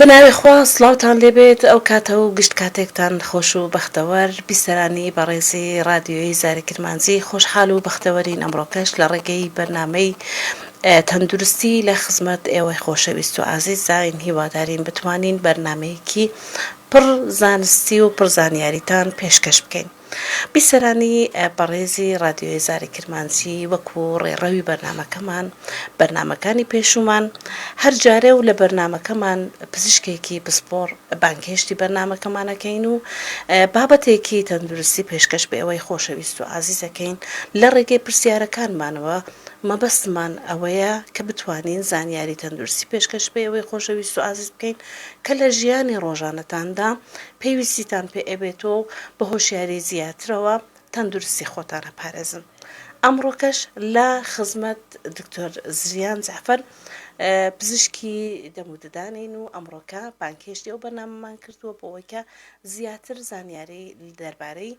بەناوی خوا سڵاوتان لێبێت ئەو کاتە و گشت کاتێکتان خۆش و بەختەوەر بیسەرانی بەڕێزی رادیۆی زارێکرمانجی خۆشحاڵ و بەختەوەرین ئەمڕۆکەش لە ڕێگەی بەرنامەی تەندروستی لە خزمەت ئێوەی خۆشەویست و ئازیزین هیوادارین بتوانین بەرنمەیەکی پڕ زانستی و پڕزانیاریتان پێشکەش بکەین. بیسەرانی بەڕێزی رادیۆی زارێکرمانجی وەکو ڕێڕەوی بەرنمەکانی پێشومان هەر جارێ و لە بەرنمەکەمان پزیشکێکی پسپۆر بانکهێشتی بەرنمەکەمانەکەین و بابەتێکی تەندروستی پێشکەش بە ئێوەی خۆشەویست و ئازیزەکەین لە ڕێگەی پرسیارەکانمانەوە. مەبەستمان ئەوەیە کە بتوانین زانیاری تەندروستی پێشکەش بە ئێوەی خۆشەویست و ئازیز بکەین کە لە ژیانی ڕۆژانەتاندا پێویستیتان پێ ئەبێتەوە بە هۆشیاری زیاترەوە تەندروستی خۆتان هەپارێزن. ئەمڕۆکەش لە خزمەت دکتۆر زریان جەعفەر پزیشکی دەموددانین و ئەمڕۆکە بانکهێشتی ئەو بەرنامەمان کردووە بۆەوەی کە زیاتر زانیاری دەربارەی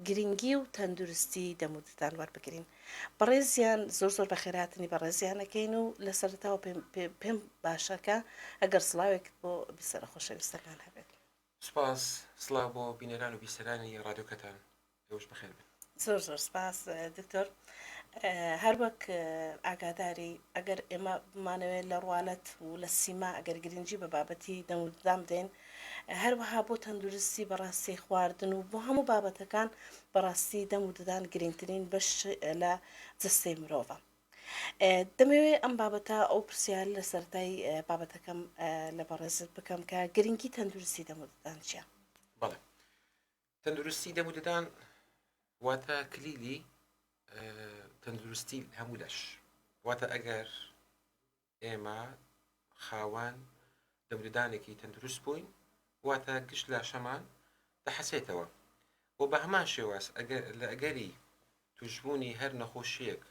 گرنگی و تەندروستی دەموددان وەربگرین. بەڕێزیان زۆر بەخێراتنی بەڕێزیانەکەین و لە سەرەتاوە پێم باشەکە ئەگەر سڵاوێکت بۆ بیسەرە خۆشەویستەکان هەبێت. سپاس سڵاو بۆ بینەران و بیسەرانی ڕادیۆکەتان ئێوەش بەخێر بن. زۆر سپاس دکتۆر. هەر وەک ئاگاداری ئەگەر ئێمە بمانەوێت لە ڕوالەت و لە سیما ئەگەر گرنگی بە بابەتی دەموددان بدەین هەروەها بۆ تەندروستی بەڕاستی خواردن و بۆ هەموو بابەتەکان بەڕاستی دەموددان گرنگترین بەش لە جستەی مرۆڤە. دەمەوێت ئەم بابەتە ئەو پرسیار لە سەرەتای بابەتەکەم لە بەڕێزت بکەم کە گرنگی تەندروستی دەموددان چییە؟ بەڵێ، تەندروستی دەموددان واتە کلیلی تەندروستی هەموو لەش، واتە ئەگەر ئێمە خاوەن دەموددانێکی تەندروست بووین واتە گشت لاشەمان دەحەسێتەوە و بە هەمان شێواز لە ئەگەری توشبوونی هەر نەخۆشیەک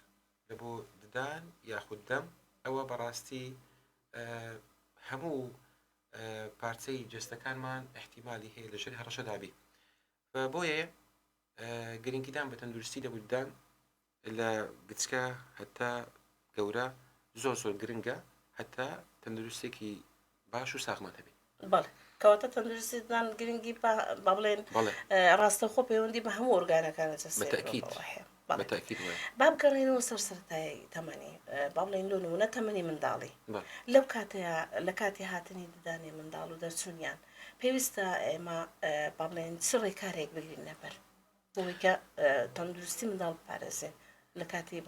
لە بۆ ددان یاخود دەم ئەوە بەڕاستی هەموو پارچەی جستەکانمان احتیمالی هەیە لەژێر هەڕەشەدابی. بۆیە گرنگیدان بە تەندروستی دەموددان لە بچکە هەتا گەورە زۆر گرنگە هەتا تەندروستێکی باش و ساغمان هەبێت. بەڵێ، کەواتە تەندروستیدان گرنگی با بڵێن ڕاستەخۆ پەیوەندی بە هەموو ئۆرگانەکانە بەتەکید. با بگەڕێنەوە سەرسەرەتای تەمەنی، با بڵێن لۆ نمونە تەمەنی منداڵی لەو کاتەیە لە کاتی هاتنی ددانی منداڵ و دەرچوونیان پێویستە ئێمە با بڵێن چ ڕێکارێک بگرین لەبەر بۆی کە تەندروستی منداڵ بپارێزێن لە کاتی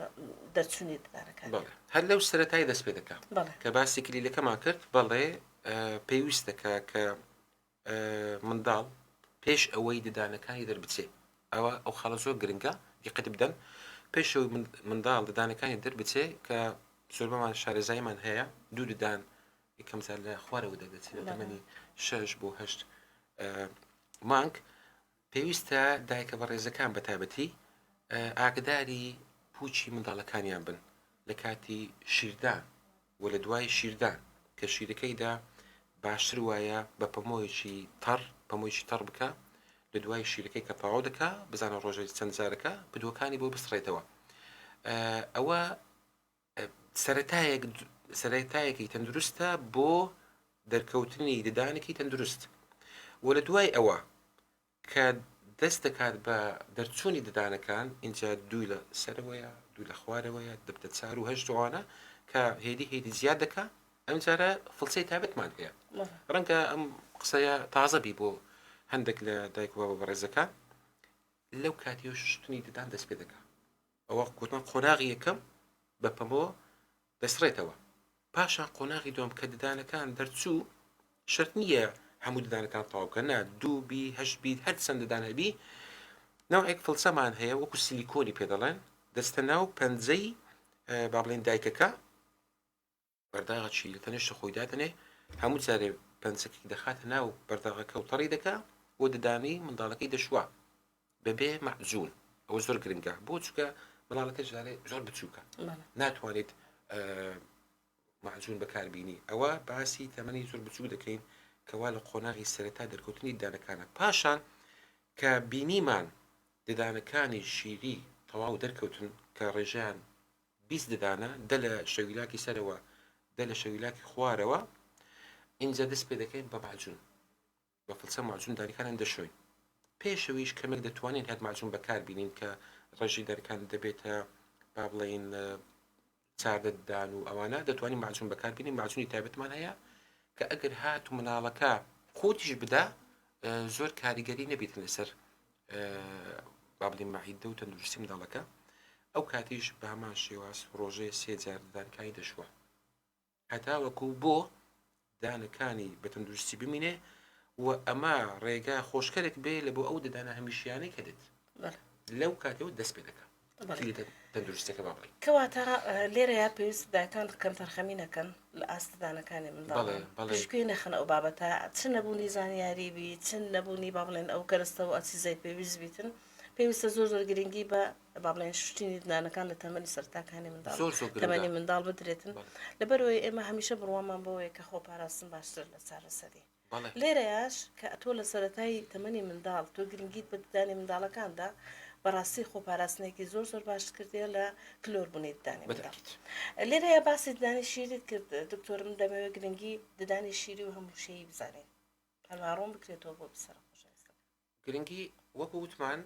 دەرچوونی ددانەکان. هەر لەو سەرەتای دەست پێ دەکات کە باسی کلیلەکەمان کرد. بەڵێ پێویستەکە کە منداڵ پێش ئەوەی ددانەکانی دەربچێ، ئەوە ئەو خاڵە زۆر گرنگە دیقەت بدەن پێش ئەوەی منداڵ ددانەکانی دەربچێ کە زۆربەمان شارەزاییمان هەیە دوو ددان یەکەم جار لە خوارەوە دەدەچێت لە تەمەنی 6 بۆ 8 مانگ. پێویستە دایکە بەڕێزەکان بەتایبەتی ئاگداری پوچی منداڵەکانیان بن لە کاتی شیردان و لە دوای شیردان کە شیرەکەیدا باشتر وایە بە پەمۆیشی تەڕ بکە لە دوای شیرەکەی کە پاوە دەکا بزانە ڕۆژێک چەند جارەکە بدوەکانی بۆ بستڕێتەوە. ئەوە سەرەتایەکی تەندروستە بۆ دەرکەوتنی ددانێکی تەندروست و لە دوای ئەوە کە دەست دەکات بە دەرچوونی ددانەکان اینجا دوو لە سەرەوەیە دوو لە خوارەوەیە دەبتە 4 و 8 جوانە کە هێدی زیاد دەکا ئەم جارە فڵچەی تابێتمان هەیە. ڕەنگە ئەم قسەیە تازە بی بۆ هەندێک لە دایکوبا بە بەڕێزەکان لەو کاتی شتنی ددان دەست پێ دەکات ئەوە گوتمان قۆناغی یەکەم بە پەمۆ دەسڕێتەوە، پاشان قۆناغی دوم کە ددانەکان دەرچوو شرت نییە هەموو ددانەکان تاوکە نا 2 بی 8 بیت هەر چەند ددان هەبی ناوێک فڵچەمان هەیە وەکو سیلیکۆنی پێ دەڵێن دەستە ناو پەنجەی با بڵێن دایکەکە بەرداغە چی لە تەنیشتە خۆی دادنێ هەموو جارێ پەنجەکەی دەخاتە ناو بەرداغەکە و تەڕی دەکا بۆ ددانی منداڵەکەی دەشوا بەبێ مەعجون. ئەوە زۆر گرنگە بۆ چکە منداڵەکە ژارێ زۆر بچووکە ناتوانێت مەعجون بەکاربینی. ئەوە باسی تەمەنی زۆر بچوو دەکەین کەوا لە قۆناغی سەرەتا دەرکەوتنی ددانەکانە. پاشان کە بینیمان ددانەکانی شیری تەواو دەرکەوتن کە ڕێژیان 20 ددانە دە لە شەویلاکی سەرەوە دە لە شەویلاکی خوارەوە اینجا دەست پێ دەکەین بە معجون بە فڵچە معجون دانیکانیان دەشۆین پێشەویش کەمێک دەتوانین هەر معجون بەکاربینین کە ڕێژی دەرکان دەبێتە با بڵێن چاردەدان و ئەوانە دەتوانین معجون بەکاربینین معجونی تایبەتمان هەیە کە ئەگەر هات و مناڵەکە خۆتیش بدا زۆر کاریگەری نەبێتن لەسەر با بڵێن مەعیدە و تەندروستی منداڵەکە ئەو کاتیش بە هەمان شێواز ڕۆژەیە 3 جار دانەکانی دەشوە هەتا وەکو بۆ دانەکانی بە تەندروستی بمینێ و ئەمە ڕێگا خۆشکەرێک بێ لە بۆ ئەو ددانە هەمیشیانەی کە دێت لەو کاتەوە دەست پێ دەکەم تەندروستەکە با بڵێن کەواتە لێرەیە پێویست داکان کەم تەرخەمی نەکەن لە ئاستدانەکانی منداڵ پشتگوێ نەخن ئەو بابەتە چ نەبوونی زانیاری بی چ نەبوونی با بڵێن ئەو کەرەستە و ئەچیزای پێویست بیتن پێویستە زۆر زۆر گرنگی بە با بڵێن شتینی دانەکان لە تەمەنی سەرتاکانی منداڵ تەمەنی منداڵ بدرێتن لەبەرەوەی ئێمە هەمیشە بڕوامان بەوەیە کە خۆپاراستن باشتر لە چارەسەری لێرەیەش کە تۆ لە سەرەتای تەمەنی منداڵ تۆ گرنگیت بە ددانی منداڵەکاندا بەڕاستی خۆپاراستنێکی زۆر زۆر باش کردێ لە کلۆربوونی ددانی منداڵ لێرەیە باسی ددانی شیریت کرد دکتۆرم دەمەوێت گرنگی ددانی شیری و هەموو شەیی بزانین هەڵواڕۆم بکرێتەوە بۆ بسەر خۆشەویستە گرنگی وەکو وتمان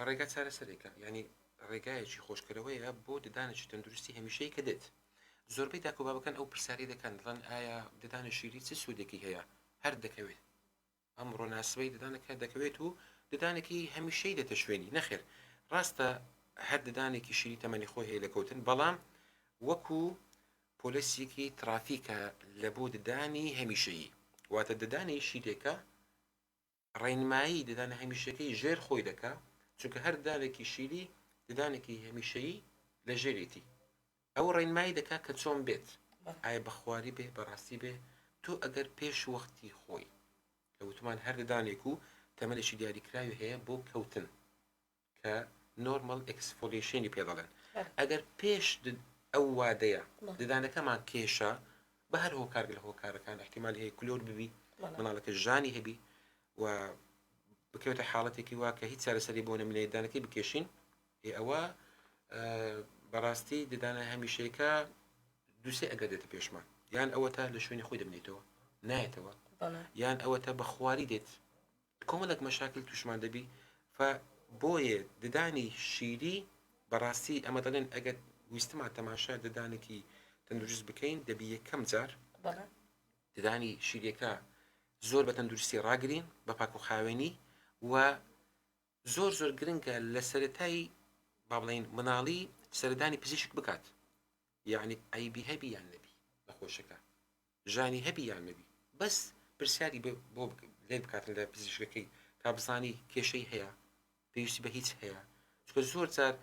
ڕێگا چارەسەرێکە ینی ڕێگایەکی خۆشکەرەوەیە بۆ ددانێکی تەندروستی هەمیشەی کە دێت زۆربەی داکۆبابەکان ئەو پرسیاری دەکەن دڵن ئایا ددانە شیری چ سوودێکی هەیە هەر دەکەوێت ئەم ڕۆناسبەی ددانەکە دەکەوێت و ددانێکی هەمیشەی دێتە شوێنی نەخێر ڕاستە هەر ددانێکی شیری تەمەنی خۆی هەیە لەکەوتن بەڵام وەکو پۆلیسیەکی ترافیکە لە بۆ ددانی هەمیشەیی واتە ددانی شیرێکە ڕێنمایی ددانە هەمیشەکەی ژێر خۆی دەکا چونکە هەر ددانێکی شیری ددانێکی هەمیشەیی لە ژێرێتی ئەو ڕێنمایی دەکا کە چۆن بێت ئایا بەخواری بێ بەڕاستی بێ تۆ ئەگەر پێش وەختی خۆی لەوتمان هەر ددانێک و تەمەنێکی دیاریکراوی هەیە بۆ کەوتن کە نۆرمال ئەکسفۆلیشنی پێ دەڵێن ئەگەر پێش ئەو وادەیە ددانەکەمان کێشە بە هەر هۆکار لە هۆکارەکان احتیمال هەیە کلۆر ببی مناڵەکە ژانی هەبی و بکەوتە حاڵەتێکی وا کە هیچ چارەسەری بۆ نەمینێت دانەکەی بکێشین ئەوە بەڕاستی ددانە هەمیشەیەەکە دووسێ ئەگەر دێتە پێشمان یان ئەوە تا لە شوێنی خۆی دەبنێتەوە نایەتەوە یان ئەوە تا بە خواری دێت کۆمەڵک مەشاکل توشمان دەبی بۆیە ددانی شیری بەڕاستی ئەمە دەڵێن ئەگەر ویستمان تەماشا ددانێکی تەندروست بکەین دەبی یەکەم جار ددانی شیرەکە زۆر بە تەندروستی ڕاگرین بە پاک و خاوێنی و زۆر زۆر گرنگە لە سەرەتایی با بڵێن مناڵی سەردانی پزیشک بکات یعنی عیبی هەبی یان نەبی بەخۆشەکە ژانی هەبی یان نەبی بەس پرسیاری بۆ لێ بکاتن لە پزیشکەکەی تا بزانی کێشەی هەیە پێویستی بە هیچ هەیە چکە زۆر جار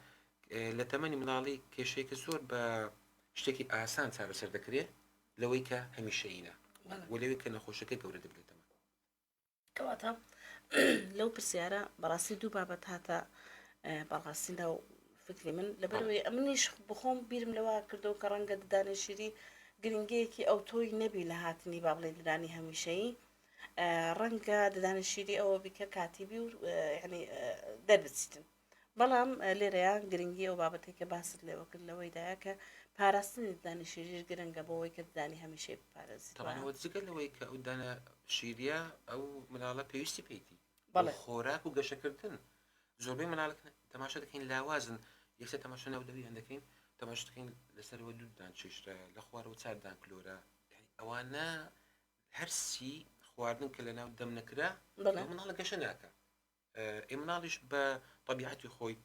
لە تەمەنی مناڵی کێشەیەکە زۆر بە شتێکی ئاسان چارەسەر دەکرێت لەوەی کە هەمیشەیینە و لەوەی کە نەخۆشەکە گەورە دەبێتەوە کەواتە لەو پرسیارە بەڕاستی دوو بابەت هاتە بەڕاستی ناو فکری من لەبەرەوەی ئەمنیش بخۆم بیرم لەوە کردەوە کە ڕەنگە ددانی شیری گرنگەیەکی ئەو تۆی نەبی لە هاتنی با بڵێ ددانی هەمیشەیی ڕەنگە ددانی شیری ئەوە بیکە کاتیبی و ینی دەربچیتن بەڵام لێرەیان گرنگی ئەو بابەتێک کە باست لێوە کرد لەوەیدایە کە پاراستنی ددانی شیریش گرنگە بۆەوەی کە ددانی هەمیشەی بپارێزیت جگەل لەوەی کە ئەو دانە شیریە ئەو مناڵە پێویستی پێیتی خۆراک و گەشەکردن زۆربەی مناڵک تەماشا دەکەین لاوازن یەکسەر تەماشا ناودەویان دەکەین تەماش دەکەین لەسەرەوە دوودان چێشتە لە خوارەوە چاردان کلۆرە ئەوانە هەرسی خواردن کە لە ناو دەم نەکرا مناڵە گەشە ناکە ئێ مناڵیش بە طبیعەتی خۆی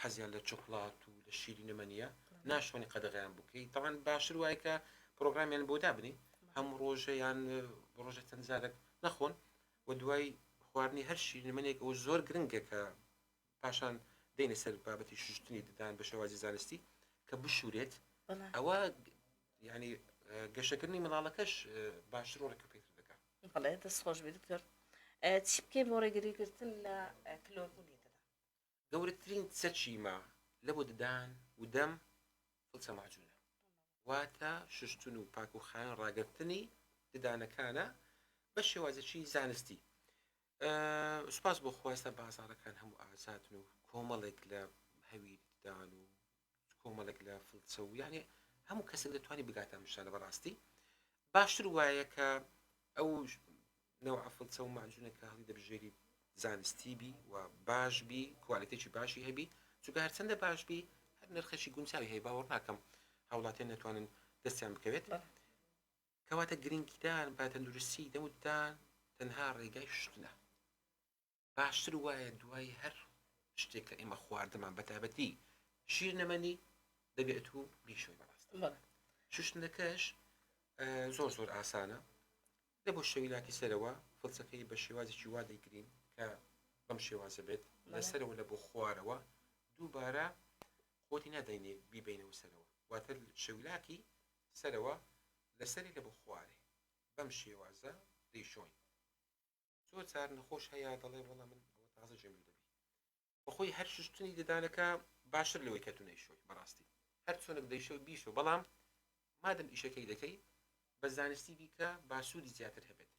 حەزیان لە چۆکڵات و لە شیری نەمەنیە ناشتوانانی قەدەغیان بکەی تەوان باشتر وایە کە پرۆگرامیان بۆ دابنی هەموو ڕۆژە یان ڕۆژە چەند جارێک نەخۆن و دوای خواردنی هەر شیری نەمەنێک ئەو زۆر گرنگە کە پاشان دێنە سەر بابەتی شوشتنی ددان بە شێوازی زانستی کە بشورێت ئەوە ینی گەشەکردنی مناڵەکەش باشتر و ڕێکەپێتر دەکات بەڵێ دەست خۆش بێت دکتۆر چی بکەین بۆ ڕێگریکردن لە کلۆربوونی ددان گەورەترین سەرچیمە لە بۆ ددان و دەم فڵچە ماجونە واتە شوشتن و پاک و خاوێن ڕاگررتنی ددانەکانە بە شێوازێکی زانستی سوپاس بۆ خواستە بازارەکان هەموو ئازادن و کۆمەڵێک لە هەوی ددان و کۆمەڵێک لە فڵچە و یانێ هەموو کەسێک دەتوانانی بگاتە میشانە بەڕاستی باشتر وایە کە ئەو نەوع فڵچە و ماجونێکە هەڵی دەبژێری زانستی بی و باش بی کوالیتێکی باشی هەبی چونکە هەرچەندە باش بی هەر نرخەشی گونجاوی هەیە باوەڕ ناکەم هاوڵاتیان نەتوانن دەستیان بکەوێت کەواتە گرنگیدان با تەندروستی دەموتدان تەنها ڕێگای شتنە باشتر وایە دوای هەر شتێک کە ئێمە خواردەمان بەتابەتی شیر نەمەنی دەبێت و بیشۆی بەڕاست شوشتنەکەش زۆر ئاسانە لە بۆ شەویلاکی سەرەوە فڵچەکەی بە شێوازێکی وا دەیگرین کە بەم شێوازە بێت لەسەرەوە لە بۆ خوارەوە دووبارە خۆتی نادەینێ بیبینەوە سەرەوە واتە شەویلاکی سەرەوە لەسەری لە بۆ خوارێ بەم شێوازە دەیشۆین زۆر جار نەخۆش هەیە دەڵێ وەڵام من ئەوە تازە ژەمی دەبی بەخۆی هەر شوشتنی ددانەکە باشتر لەوەی کە تو نەیشۆی بەڕاستی هەر چۆنێک دەیشۆ بیشۆ بەڵام مادەم ئیشەکەی دەکەی بە زانستی بیکە باسوودی زیاتر هەبێت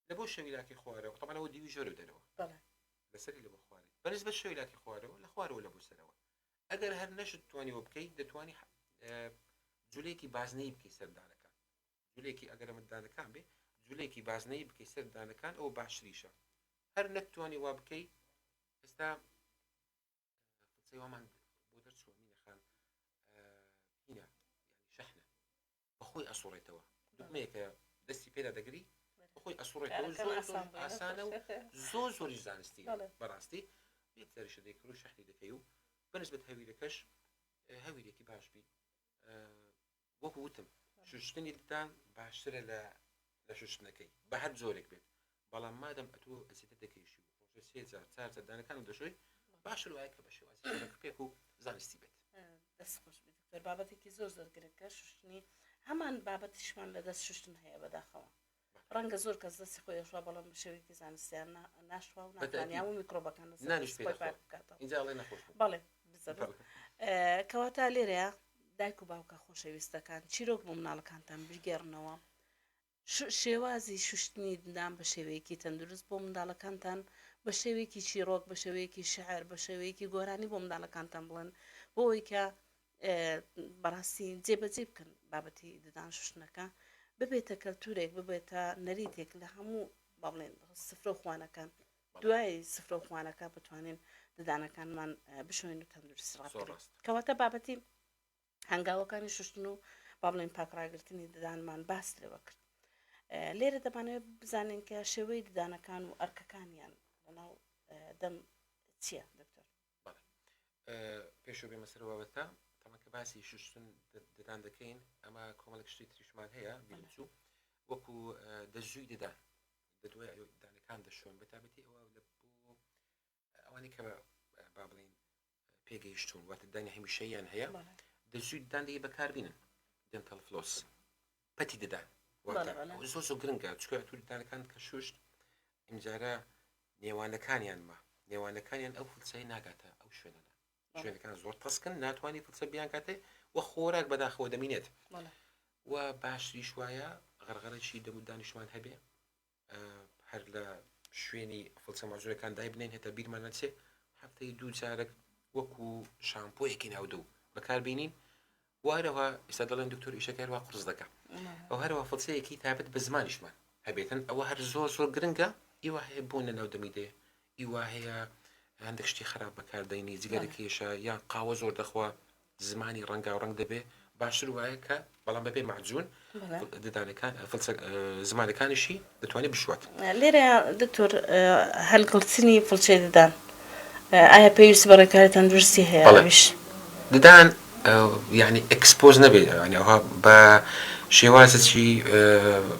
لە بۆ شەویلاکی خوارەوە تەمانەوە دیوی ژۆر دەرەوە لەسەری لە بۆ خوارێ بەنسبە شەویلاکی خوارەوە لە خوارەوە لە بۆ سەرەوە ئەگەر هەر نەشت توانیەوە بکەیت دەتوانی جولێکی بازنەی بکەی سەردانەکان جولێکی ئەگەر ئەمەدانەکان بێ جولێکی بازنەی بکەی سەردانەکان ئەوە باشتریشە هەر نەتوانی وا بکەی ئێستا فڵچەیەوەمان بۆ دەرچووە مینەخان هینە شەحنە بەخۆی ئەسوڕێتەوە دوگمەیەکە دەستی پێدا دەگری بەخۆی ئەسوڕێتەوە زۆر ئاسانە و زۆری زانستی بەڕاستی بێتەریشە دەیکڕ و شەحنی دەکەی و بەنسبەت هەویرەکەش هەویرێکی باش بی وەکو وتم شوشتنی ددان باشترە لە شوشتنەکەی بە هەر جۆرێک بێت بەڵام مادەم ئەتۆ ئەزیدە دەکەیشی و سێ جار چار دانەکان دەشۆی باشتر وایە کە بە شێوازی پێک و زانستی بێت دەست خۆش بێت بابەتێکی زۆر گرنگە شوشتنی هەمان بابەتیشمان لە دەست شوشتن هەیە بەداخەوە ڕەنگە زۆر کەس دەستی خۆی شووا بەڵام بە شێوەیەکی زانستیان ناشوا و ناتوانیا و میکرۆبەکان بەڵێ کەواتە لێرەیە دایک و باوکە خۆشەویستەکان چیرۆک بۆ مناڵەکانتان بگێڕنەوە شێوازی شوشتنی ددان بە شێوەیەکی تەندروست بۆ منداڵەکانتان بە شێوەیەکی چیرۆک بە شێوەیەکی شەعر بە شێوەیەکی گۆرانی بۆ منداڵەکانتان بڵێن بۆ ئەوەی کە بەڕاستی جێبەجێ بکەن بابەتی ددان شوشتنەکە ببێتە کەلتورێک ببێتە نەریتێک لە هەموو بڵێن سفرە و خوانەکان دوای سفرە و خوانەکە بتوانین ددانەکانمان بشوێن و تەندروستی ڕابکەین کەواتە بابەتی هەنگاوەکانی شوشتن و با بڵێن پاکڕاگرتنی ددانمان باس لێوە کرد لێرە دەبانەوێت بزانین کە شێوەی ددانەکان و ئەرکەکانیان لەناو دەم چییە دکتۆر پێشەوە بێمە سەرەوەتە تەمەکە باسی شوشتن ددان دەکەین ئەمە کۆمەڵێک شتی تریشمان هەیە بیلچوو وەکو دەژووی ددان دەدوای ددانەکان دەشۆن بەتابەتی ئەوە لە بۆ ئەوانی کە با بڵێن پێگەیشتون واتە ددانی هەمیشەییان هەیە دەژووی ددان دەیە بەکاربینن دنتەڵ فلۆس پەتی ددان زۆر گرنگە چکە تو ددانەکان کە شوشت ئەمجارە نێوانەکانیان ئەو فڵچەی ناگاتە ئەو شوێنەکان زۆر تەسکن ناتوانانی فڵچە بیان کاتێ و خۆراک بەداخەوە دەمینێت و باشتریش وایە غەرغەرەی دەمودانیشمان هەبێ هەر لە شوێنی فڵچە ماژورەکان دای بنێن هێتە بیرمان نەچێ هەفتەی دوو جارێک وەکو شامپۆیەکی ناودە و بەکاربینین وارەوە ئێستا دەڵێن دکتۆر ئیشەکە هەروە قرس دەکە ئەو هەروە فڵچەیەکی تایبەت بە زمانیشمان هەبێتن ئەوە هەر زۆر گرنگە ئیوا هەیە بۆن لە ناو دەمیدێ ئیوا هەیە هەندێک شتی خراپ بەکاردەینی جگەرەکێشە یان قاوە زۆر دەخوا زمانی ڕەنگا و ڕەنگ دەبێ باشتر وایە کە بەڵام بەبێ مەعجون ددانەکان زمانەکانیشی دەتوانێت بشوات لێرە دکتۆر هەلگرتنی فڵچەی ددان ئایا پێویست بە ڕێکاری تەندروستی هەیە ددان یعنی ئەکسپۆز نەبێت ینیەوە بە شێوازی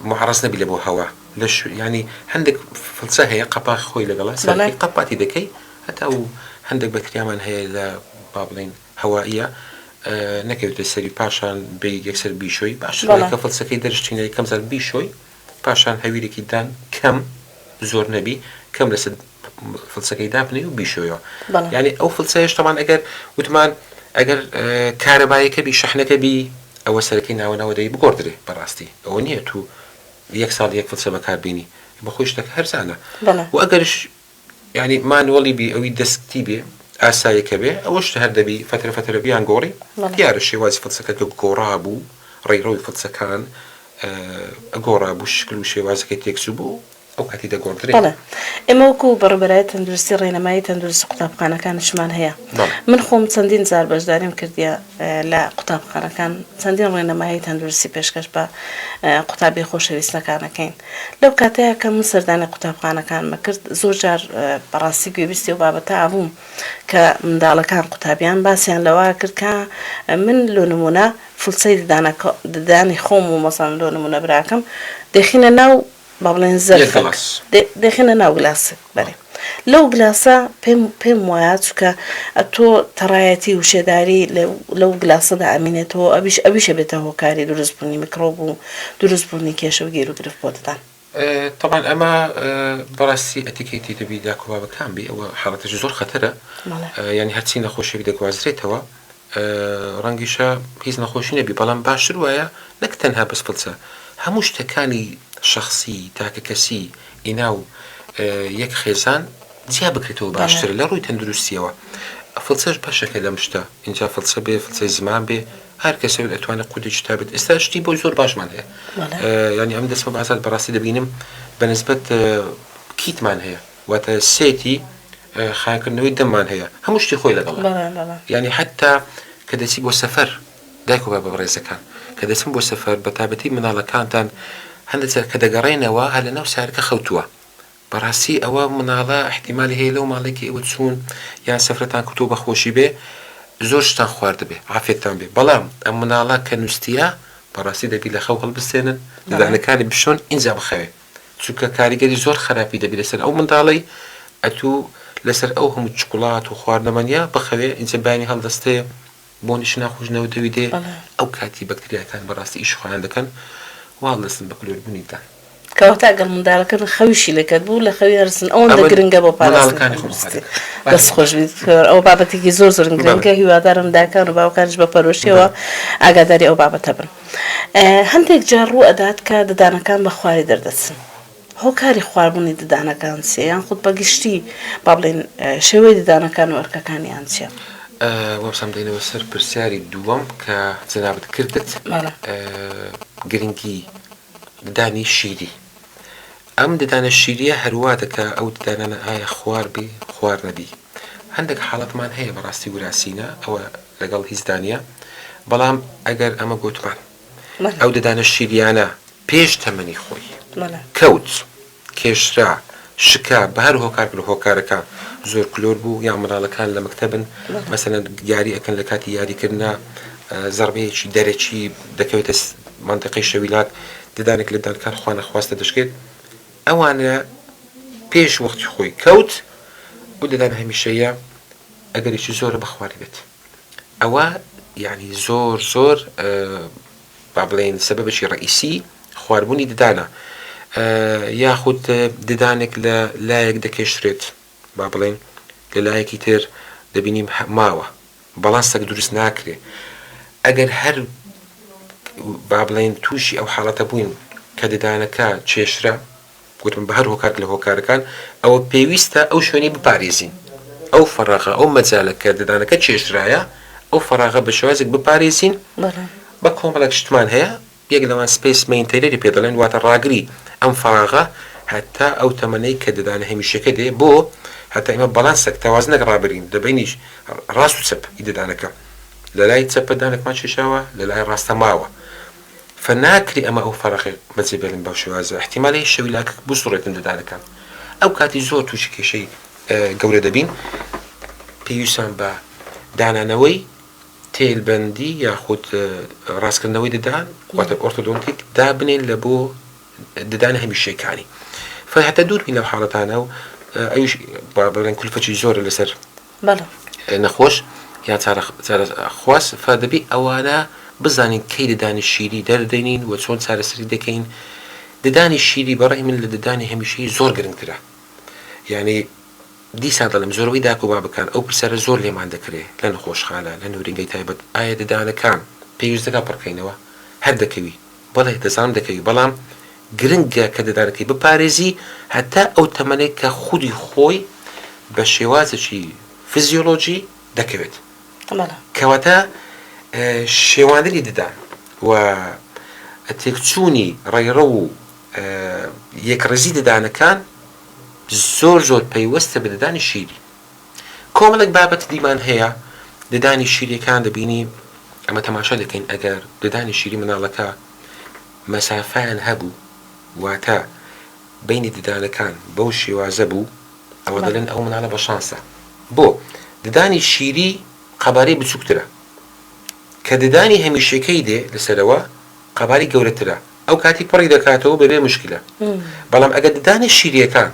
معرەز نەبی لە بۆ هەوا ینی هەندێک فڵچە هەیە قەپاق خۆی لەگەڵا سەرکی قەپاتی دەکەی هەتا و هەندێک بەکتریامان هەیە لە با بڵێن هەوائیە نەکەوێتە سەری پاشان بێ یەکسەر بیشۆی باشتر کە فڵچەکەی دەرشتینە یەکەم زار بیشۆی پاشان هەویرێکی دان کەم زۆر نەبی کەم لەسەر فڵچەکەی دابنێ و بیشۆیەوە یعنی ئەو فڵچەیەش تەمان ئەگەر ئەگەر کارەبایەکە بی شەحنەکە بی ئەوە سەرەکەی ناوەناوە دەی بگۆڕدرێ بەڕاستی ئەوە نییە تو یەک ساڵ یەک فڵچە بەکاربینی بەخۆی شتەکە هەرزانە و ئەگەرش ینی مانوەڵی بی ئەوی دەستی بێ ئاسایەکە بێ ئەوەش هەر دەبی فترە بیان گۆڕی دیارە شێوازی فڵچەکە کە گۆڕا بوو ڕێڕەوی فڵچەکان ئەگۆڕا بوو شکل و شێوازەکەی تێکسو بوو ئەو کاتی دەگۆڕدرێت. بەڵێ ئێمە وەکو بەڕێبەرایەتی تەندروستی ڕێنەمایی تەندروستی قوتابخانەکانشمان هەیە. من خۆم چەندین جار بەشداریم کردیە لە قوتابخانەکان، چەندین ڕێنەمایی تەندروستی پێشکەش بە قوتابی خۆشەویستەکانەکەین. لەو کاتەیە کە من سەردانی قوتابخانەکانمە کرد زۆر جار بەڕاستی گوێبیستی و بابەتە ئابووم کە منداڵەکان قوتابیان باسییان لەوە کرد کە من لۆ نمونە فولچەی ددانی خۆم و مەسەڵەن لۆ نمونە براکەم دەخینە ناو با بڵێن زەرفەک دەخینە ناو گلاسێک بەێ لەو گلاسە پێم وایە چکە تۆ تەڕایەتی و شێداری لەو گلاسەدا ئەمینێتەوە ئەویشە بێتە هۆکاری دروستبوونی میکرۆب و دروستبوونی کێشە و گیر و گرفت بۆ دەدان. طبعا ئەمە بەڕاستی ئەتیکێتی دەبی داکۆبابەکان بێ ئەوە حاڵەتەش زۆر خەتەرە، ینی هەرچی نەخۆشیێکی دەگوازرێتەوە ڕەنگیشە هیچ نەخۆشی نەبی، بەڵام باشتر وایە نەک تەنها بەس فڵچە هەموو شتەکانی شخصی تاکە کەسی ئیناو یەک خێزان جیا بکرێتەوە باشتر لە ڕووی تەندروستیەوە. فڵچەش باشەکە لەم شتە اینجا فڵچە بێ فڵچەی زمان بێ هەر کەسە ئەتوانێت قودێکی تا بێت. ئێستا شتی بۆ زۆر باشمان هەیە، ینی ئەم دەستمە بەزات بەڕاستی دەبینم بەنسبەت کیتمان هەیە واتە سێتی خایکردنەوەی دەممان هەیە هەموو شتی خۆی لەگەڵ، ینی حتا کە دەچی بۆ سەفەر دایک و بابە بەڕێزەکان کە دەچن بۆ سەفەر بە تابەتی مناڵەکانتان هەندێک جار کە دەگەڕێنەوە هەر لە ناو سارەکە خەوتووە، بەڕاستی ئەوە مناڵە احتیمالی هەیە لەو ماڵێکی ئێوە چوون یان سەفرەتان کردووە بەخۆشی بێ زۆر شتان خوارد بێ عافێتتان بێ، بەڵام ئەم مناڵە کە نووسە بەڕاستی دەبی لە خەو هەڵبستێنن ددانەکانی بشۆن ئینجا بخەوێ چونکە کاریگەری زۆر خراپی دەبی لەسەر ئەو منداڵی ئەتوو لەسەر ئەو هەموو چکوڵات و خواردنەمەنیە بخەوێ ئینجا بانی هەڵدەستەیە بۆ نیش ناخۆشنەوە دەوی دێ ئەو کاتی بەکتریاکان بەڕاستی ئیش خۆیان دەکەن واڵ دەستن بە کلۆربوونیتان کەواتە ئەگەر منداڵەکەن خەویشی لەکەت بوو لە خەوی هەرسن ئەوەندە گرنگە بۆ پاڵەکانی دەست خۆش ئەو بابەتێکی زۆر زۆر گرنگە هیوادارم داکان و باوکانش بە پەرۆشیەوە ئاگاداری ئەو بابەتە بن. هەندێک جار ڕوو ئەدات کە ددانەکان بە خواری دەردەچن، هۆکاری خواردبوونی ددانەکان چیە یان خودت بەگشتی با بڵێن شێوەی ددانەکان و ئەرکەکانیان چیە؟ وەبسەم دێنەوە سەر پرسیاری دووەم کە جەنابەت کردت گرنگی ددانی شیری. ئەم ددانە شیریە هەروە دەکە ئەو ددانانە ئایا خوار بێ خوار نەبی. هەندێک حاڵەتمان هەیە بەڕاستی وراثینە ئەوە لەگەڵ هیچ دانیە، بەڵام ئەگەر ئەمە گوتمان ئەو ددانە شیریانە پێش تەمەنی خۆی کەوت کێشرا شکا بە هەر هۆکارەکە زۆر کلۆر بوو یان مناڵەکان لە مەکتەبن مەسەلەن یاری ئەکەن لە کاتی یاریکردنا زەربەیەکی دەرەکی دەکەوێتە مانتەقەی شەویلات ددانێک لە دانکان خوا نەخواستە دەشکێت ئەوانە پێش وەختی خۆی کەوت و ددان هەمیشەیە ئەگەریشی زۆرە بەخواری بێت ئەوە یعنی زۆر زۆر با بڵێن سەبەبێکی ڕئیسی خواردبوونی ددانە یاخود ددانێک لە لایەک دەکێشرێت با بڵێن لە لایەکی تر دەبینیم ماوە بەڵام سەگ دروست ناکرێ ئەگەر هەر با بڵێن تووشی ئەو حاڵەتە بووین کە ددانەکە چێشرە گوتم بە هەر هۆکار لە هۆکارەکان ئەوە پێویستە ئەو شوێنی بپارێزین ئەو فەراغە ئەو مەجالە کە ددانەکە چێشرایە ئەو فەراغە بە شێوازێک بپارێزین بە کۆمەڵێک شتمان هەیە یەک لەوان سپیس مینتەرێری پێ دەڵێن واتە ڕاگری ئەم فەراغە هەتا ئەو تەمەنەی کە ددانە هەمیشەکە دێ بۆ هەتا ئێمە بەڵانسێک تەوازنەک ڕابرین دەبینیش ڕاست و چەپ ددانەکە لە لای چەپە دانێکمان چێشاوە لە لای ڕاستە ماوە فناکری ئەمە ئەو فەرەقی بەجێبێڵین بەو شێوازە احتیمالی شەویلاکە بسوڕێتن ددانەکان ئەو کاتی زۆر تووشی کێشەی گەورە دەبین پێویستان بە دانانەوەی تێلبەندی یاخود ڕاستکردنەوەی ددان واتە ئۆرتۆدۆنتیک دابنێن لە بۆ ددانە هەمیشەیەکانی فهەتە دوور بین لەو حاڵەتانە و ئەویش بڵێن کولفەتی زۆرە لەسەر نەخۆش یان چارە خواست فدەبی ئەوانە بزانین کەی ددانی شیری دەردەنین و چۆن چارەسەری دەکەین. ددانی شیری بەڕێی من لە ددانی هەمیشەیی زۆر گرنگترە، یعنی دیسان دەڵێم زۆرەوەی داکوبا بکەن ئەو پرسیارە زۆر لێمان دەکرێت لە نەخۆشخانە لە نورینگەی تایبەت ئایا ددانەکان پێویستەکە پڕکەینەوە هەر دەکەوی بەڵێ دەزانم دەکەوی بەڵام گرنگە کە ددانەکەی بپارێزی هەتا ئەو تەمەنەی کە خودی خۆی بە شێوازێکی فیزیۆلۆجی دەکەوێت کەواتە شێواندنی ددان و تێکچوونی ڕێڕە و یەکڕێزی ددانەکان زۆر پەیوەستە بە ددانی شیری. کۆمەڵێک بابەت دیمان هەیە ددانی شیریەکان دەبینی ئەمە تەماشا دەکەین ئەگەر ددانی شیری مناڵەکە مەسافەیان هەبوو واتە بینی ددانەکان بەو شێوازە بوو ئەوە دەڵێن ئەو مناڵە بە شانسە. بۆ ددانی شیری قەبارەی بچووکترە کە ددانی هەمیشەکەی دێ لەسەرەوە قەباری گەورەترە ئەو کاتی پڕی دەکاتەوە بەبێ مشکلە. بەڵام ئەگەر ددانی شیریەکان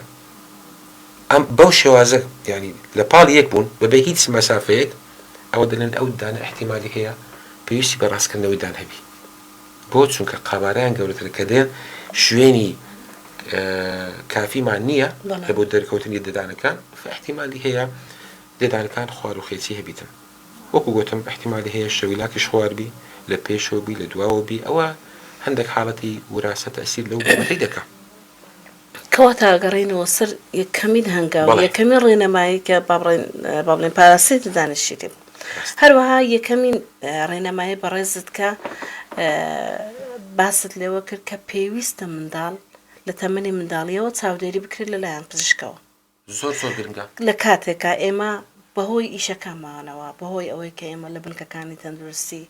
ئەم بەو شێوازە ینی لە پاڵ یەک بوون بەبێ هیچ مەسافەیەک ئەوە دەڵێن ئەو ددانە احتیمالی هەیە پێویستی بە ڕاستکردنەوەی دان هەبی. بۆ چونکە قەبارەیان گەورەتر کە دێن شوێنی کافیمان نییە لە بۆ دەرکەوتنی ددانەکان احتیمالی هەیە ددانەکان خواروخێتی هەبیتن. وەکو گوتم احتیمالی هەیە شەویلاکیش خواربی لە پێشەوەبی لە دواوەبی ئەوە هەندێک حاڵەتی وراثە تەسیر لەو بابەتەی دەکات. کەواتە ئەگەڕێنەوە سەر یەکەمین هەنگاو یەکەمین ڕێنەمایی کە با بڵێن پاراسی ددانی شیری هەروەها یەکەمین ڕێنەمایی بەڕێزت کە باست لێوە کرد کە پێویستە منداڵ لە تەمەنی منداڵیەوە چاودێری بکرێت لەلایەن پزیشکەوە. زۆر گرنگە لە کاتێکە ئێمە بەهۆی ئیشەکانمانەوە بەهۆی ئەوەی کە ئێمە لە بنکەکانی تەندروستی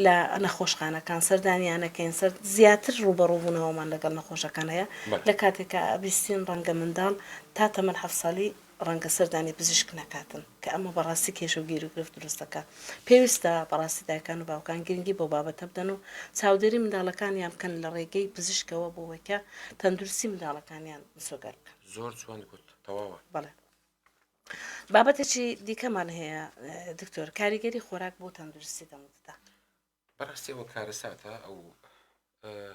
لە نەخۆشخانەکان سەردانیانەکەین سەر زیاتر ڕوبەڕووبوونەوەمان لەگەڵ نەخۆشەکان هەیە لە کاتێکە ئەبیستین ڕەنگە منداڵ تا تەمەن 7 ساڵی ڕەنگە سەردانی پزیشک نەکاتن کە ئەمە بەڕاستی کێشە و گیر و گرفت دروستەکە. پێویستە بەڕاستی دایکان و باوکان گرنگی بۆ بابەتە بدەن و چاودێری منداڵەکانیان بکەن لە ڕێگەی پزیشکەوە بۆەوەیکە تەندروستی منداڵەکانیان مسۆگەر بکەن. زۆر چوان گوت تەواوە. بەڵێ بابەتێکی دیکەمان هەیە دکتۆر کاریگەری خۆراک بۆ تەندروستی دەموتدا. بەڕاستیەوە کارەساتە ئەو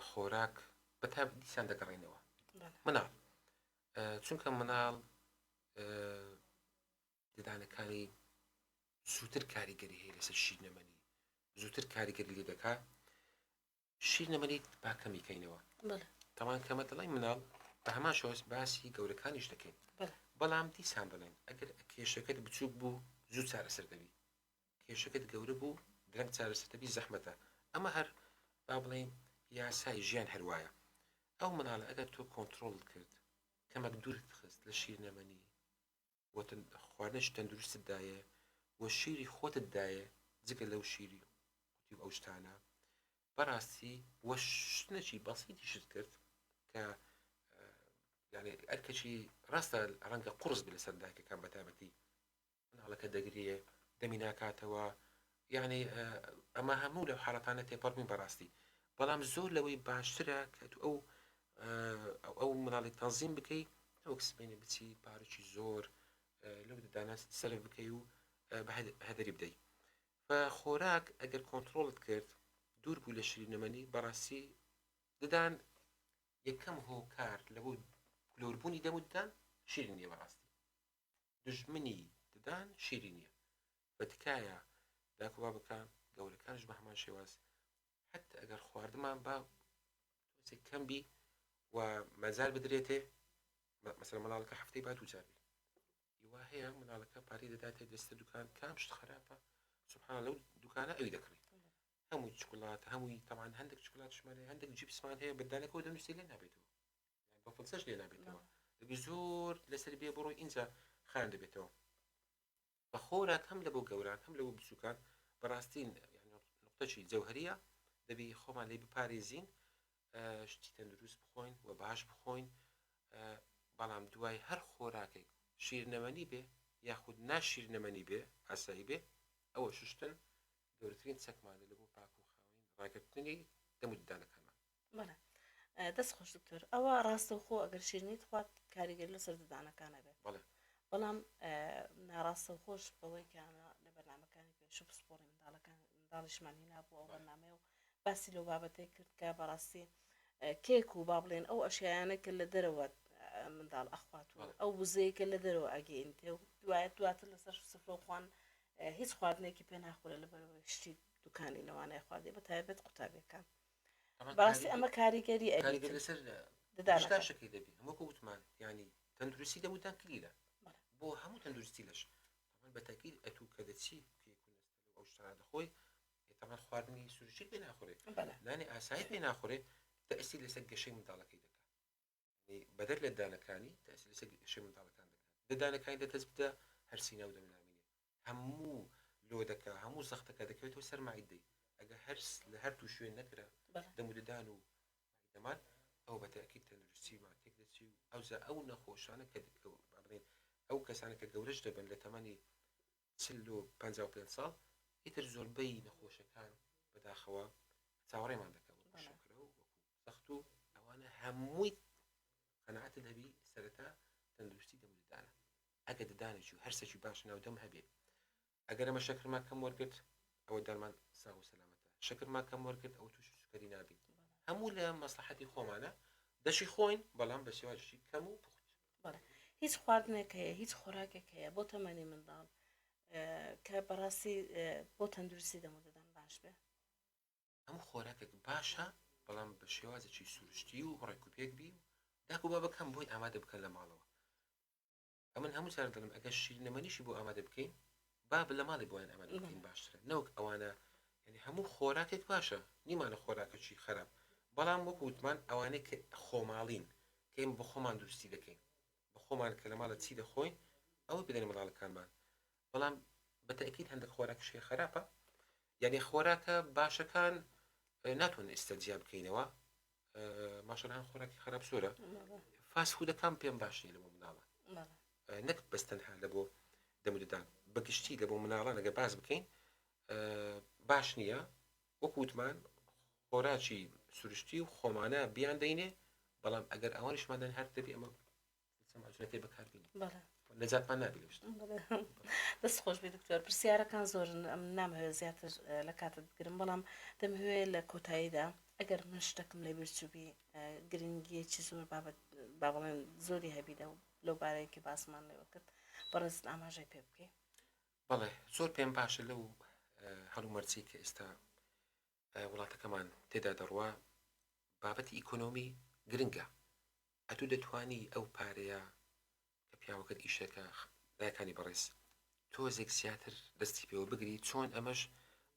خۆراک بەتا دیسان دەگەڕێنەوە مناڵ چونکە مناڵ ددانەکانی زووتر کاریگەری هەیە لەسەر شیرنەمەنی زووتر کاریگەری لێ دەکات شیرنەمەنی باکەمی کەینەوە تەمان کەمە دەڵی مناڵ بە هەمان شۆز باسی گەورەکانیش دەکەین بەڵام دیسان بڵێن ئەگەر کێشەکەت بچووک بوو زوو چارەسەر دەبی کێشەکەت گەورە بوو درەنگ چارەسەر دەبی زەحمەتە. ئەمە هەر با بڵێن یاسای ژیان هەروایە. ئەو مناڵە ئەگەر تۆ کۆنتترۆل کرد کەمەک دوورت خست لە شیرنەمەنی خواردنش تەندروستتدایە وە شیری خۆتتدایە جگە لەو شیری ئەو شتانە بەڕاستی وە شتنەکی بەسیتی شت کرد کە يعني ئەرکەچی ڕاستە ڕەنگە قورس بێ لەسەر دایکەکان بەتابەتی مناڵەکە دەگرێ دەمی ناکاتەوە یعنی ئەمە هەموو لەو حاڵەتانە تێپەڕبووین بەڕاستی. بەڵام زۆر لەوەی باشترە کە ئەو مناڵی تەنزیم بکەیت ئەو کسبێنێ بچی پارێکی زۆر لەو ددانە سەرف بکەی و هەدەری بدەیت. بە خۆراک ئەگەر کۆنتترۆلت کرد دوور بوو لە شیرنەمەنی بەڕاستی ددان یەکەم هۆکار لەبوو کلۆربوونی دەموددان شیرین نییە بەڕاستی دژمنی ددان شیرین نییە بە تکایە داکووا بکە گەورەکانش بە هەمان شێواز حتى ئەگەر خواردمان با کەم بی و مەزار بدرێتێ مەسەڵەن منداڵەکە هەفتەی با دوو جار وا هەیە مناڵەکە پارەی دەداتێ دەستە دوکان کام شت خراپە سوبحانە لەو دوکانە ئەوی دەکڕێت هەمووی چکۆلاتە هەمووی تەمان هەندێک چکۆلاتشمان هەیە هەندێک جیپسمان هەیە بەدانەکەەوە دەنووسی لێ نابێتەوە بە فڵسەش لێ نابێتەوە دەبی زۆر لەسەر بێ بڕۆی ئینجا خان دەبێتەوە بە خۆراک هەم لە بۆ گەوران هەم لە بۆ بچووکان بەڕاستین نقطەی جەوهریە دەبی خۆمان لێ بپارێزین شتی تەندروست بخۆین و باش بخۆین بەڵام دوای هەر خۆراکێک شیرنەمەنی بێ یاخود ناشیرنەمەنی بێ ئاسایی بێ ئەوە ششتن گەورەترین چەکمانە لە بۆ پاک و خاوین ڕاگررتنی دەموددانەکانمان. بەڵێ دەست خۆش دکتۆر ئەوە ڕاستە و خۆ ئەگەر شیرنیت خوات کاریگەر لەسەر ددانەکانە بێت بەڵام ناڕاستە و خۆش بەوەی کەانە لە بەرنامەکانی پێش و سپۆڕی منداڵیشمانی نبوو ئەو بەرنامەیە و باسی لەو بابەتەی کرد کە بەڕاستی کێک و با بڵێن ئەو ئەشیانەکە لە دەرەوە منداڵ ئەخوات و ئەو وزەیەکە لە دەرەوە ئەگەینتێ و دوایەت دواتر لەسەر سفرە خوان هیچ خواردنێکی پێ ناخورە لە بەرەوەی شتی دوکانی لەوانەیە خواردی بە تایبەت قوتابیەکان بەڕاستی ئەمە کاریگەری لەسەر شەکەی دەبی هەموو وتمان ینی تەندروستی دەموددان کلیلە بۆ هەموو تەندروستی لەش بە تاکید ئەتوو کە دەچی ئەو شتانە دەخۆی طبعا خواردنی سروشتی پێ ناخورێت بەڵێ نانی ئاسایی پێ ناخورێت تەسی لەسەر گەشەی منداڵەکەی دەکات بەدەر لە دانەکانی تەسی لەسەر گەشەی منداڵەکان دەکات دەدانەکانی دەتەست بدە هەرسی ناو دەمنامینێ هەموو لۆ دەکە هەموو زەختەکە دەکەوێتەوە سەر مایدەی ئەگە هەرس لە هەر توو شوێن نەکرا دەموددان و دەمان ئەو بەتەکیید تەندروستی ماتێک دەچی و ئەو نەخۆشانە کە بڵێن ئەو کەسانە کە گەورەش دەبن لە تەمەنی 55 ساڵ ئیتر زۆربەی نەخۆشەکان بەداخەوە چاوەڕێمان دەکەون شکرە و وەکو سەخت و ئەوانە هەمووی قەناعەتت هەبی سەرەتا تەندروستی دەموددانە ئەگە ددانێکی و هەرسێکی باش ناودەم هەبێ ئەگەر ئەمە شەکرمان کەم وەرگرت ئەوە دەرمان ساغ و سەلامەتە شەکرمان کەم وەرگرت ئەو تووشی سوکەری نابین هەموو لە مەسلحەتی خۆمانە دەشی خۆین بەڵام بە شێوازی کەم و پوخت هیچ خواردنێک هەیە هیچ خۆراکێک هەیە بۆ تەمەنی منداڵ کە بەڕاستی بۆ تەندروستی دەموددان باش بێ هەموو خۆراکێک باشە بەڵام بە شێوازێکی سروشتی و ڕێکوپێک بی و داکو با بکەم بۆی ئامادە بکەن لە ماڵەوە ئەمن هەموو سار دەڵم ئەگەر شیرینەمەنیشی بۆ ئامادە بکەین با لە ماڵی بۆیان ئەمادە بکەین باشترە نەوەک ئەوانە یعنی هەموو خۆراکێک باشە نیمانە خۆراکەکی خراپ بەڵام وەکو وتمان ئەوانەی کە خۆماڵین کەیم بۆ خۆمان دروستی دەکەین بە خۆمان کە لە ماڵە چی دەخۆین ئەوە بدەین منداڵەکانمان بەڵام بەتەکیید هەندێک خۆراکشی خراپە یعنی خۆراکە باشەکان ناتوانن ئێستەجیا بکەینەوە ماشەڵان خۆراکی خراپ سۆرە فاسفودەکان پێم باش نیە لە بۆ مناڵە نەک بەستەنها لە بۆ دەموددان بەگشتی لە بۆ مناڵان ئەگە باز بکەین باش نییە وەکو وتمان خۆراکی سروشتی و خۆمانە بیان دەینێ بەڵام ئەگەر ئەوانیشمادان هەر دەبی ئەمە سەماجونەکەی بەکاربینی نەجاتمان نابی لە دەست خۆش بێ دکتۆر پرسیارەکان زۆر نامەوێت زیاتر لە کاتت بگرم بەڵام دەمەوێت لە کۆتاییدا ئەگەر من شتێکم لێ بیرچووبی گرنگیەکی زۆر بابەت با بڵێن زۆری هەبیدە و لەو بارەیەکی باسمان لێوە کرد بەڕێز ئاماژەی پێ بکەی بەڵێ زۆر پێم باشە لەو هەڵومەرجی کە ئێستا وڵاتەکەمان تێدا دەڕوا بابەتی ئیکۆنۆمی گرنگە ئەتوو دەتوانی ئەو پارەیە کە پیاوەکەت ئیشەکە دایەکانی بەڕێز تۆزێک زیاتر دەستی پێوە بگری چۆن ئەمەش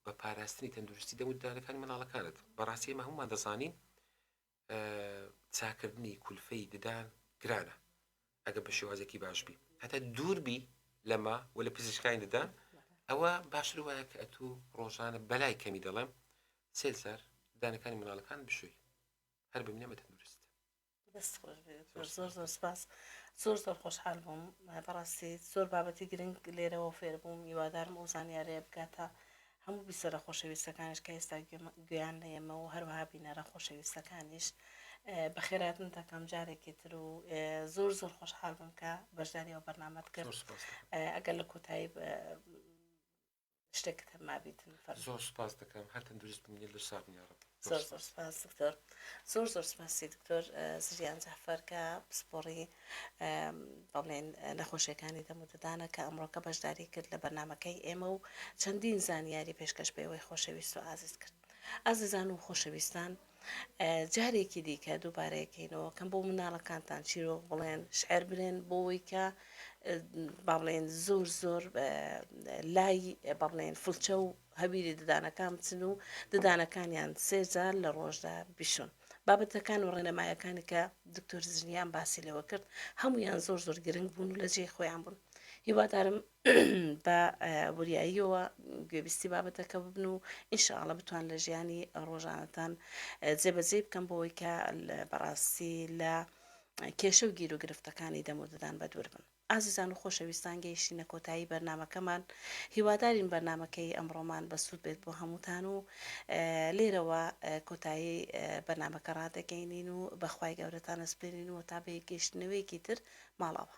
بە پاراستنی تەندروستی دەموددانەکانی منداڵەکانت بەڕاستی ئێمە هەمومان دەزانین چاکردنی کولفەی ددان گرانە ئەگە بە شێوازێکی باشبی هەتا دووربی لەمە و لە پزیشکانی ددان ئەوە باشتر وایە کە ئەتوو ڕۆژانە بەلای کەمی دەڵێم سێزار دانەکانی مناڵەکان بشووی هەر ببینێ بە تەندروست دەست خۆش زۆر زۆر سپاس زۆر زۆر خۆشحال بووم بەڕاستی زۆر بابەتی گرنگ لێرەوە فێر بووم هیوادارم ئەو زانیارەیە بکاتە هەموو بیسەرە خۆشەویستەکانش کە ئێستا گویان لە ئێمە و هەروەها بینەرە خۆشەویستەکانیش بەخێراتن تاکەم جارێکی تر و زۆر زۆر خۆشحال بووم کە بەشداری ئەو بەرنامەت کرد ئەگەر لە کۆتایی شتێکت هەمابیتن زۆر سپاس دەکەم هەر تەندروست بمێنێت لە ساغ یا ڕەب زۆر زۆر سپاس دکتۆر زۆر زۆر سپاسی دکتۆر زریان جەعفەر کە پسپۆڕی بڵێن نەخۆشیەکانی دەموددانە کە ئەمڕۆکە بەشداری کرد لە بەرنامەکەی ئێمە و چەندین زانیاری پێشکەش پێوەی خۆشەویست و ئازیز کرد ئازیزان و خۆشەویستان جارێکی دیکە دووبارەیەکەینەوە کەم بۆ مناڵەکانتان چیرۆک بڵێن شعر برێن بۆەوەی کە با بڵێن زۆر زۆر لای با بڵێن فڵچە و هەبیری ددانەکان بچن و ددانەکانیان سێجار لە ڕۆژدا بیشون بابەتەکان و ڕێنەمایەکانی کە دکتۆر زریان باسی لەوە کرد هەمویان زۆر زۆر گرنگ بوون و لە جێی خۆیان بوون هیوادارم بە وریاییەوە گوێبیستی بابەتەکە ببن و ئینشاءڵە بتوان لە ژیانی ڕۆژانەتان جێبەجێ بکەم بۆەوەی کە بەڕاستی لە کێشە و گیر و گرفتەکانی دەموددان بە دوور بن ئازیزان و خۆشەویستان گەیشتینە کۆتایی بەرنامەکەمان هیوادارین بەرنامەکەی ئەمڕۆمان بەسوود بێت بۆ هەمووتان و لێرەوە کۆتایی بەرنامەکە ڕادەگەینین و بەخوای گەورەتان ئەسپێرین و تا بە گەیشتنەوەیەکی تر ماڵەوە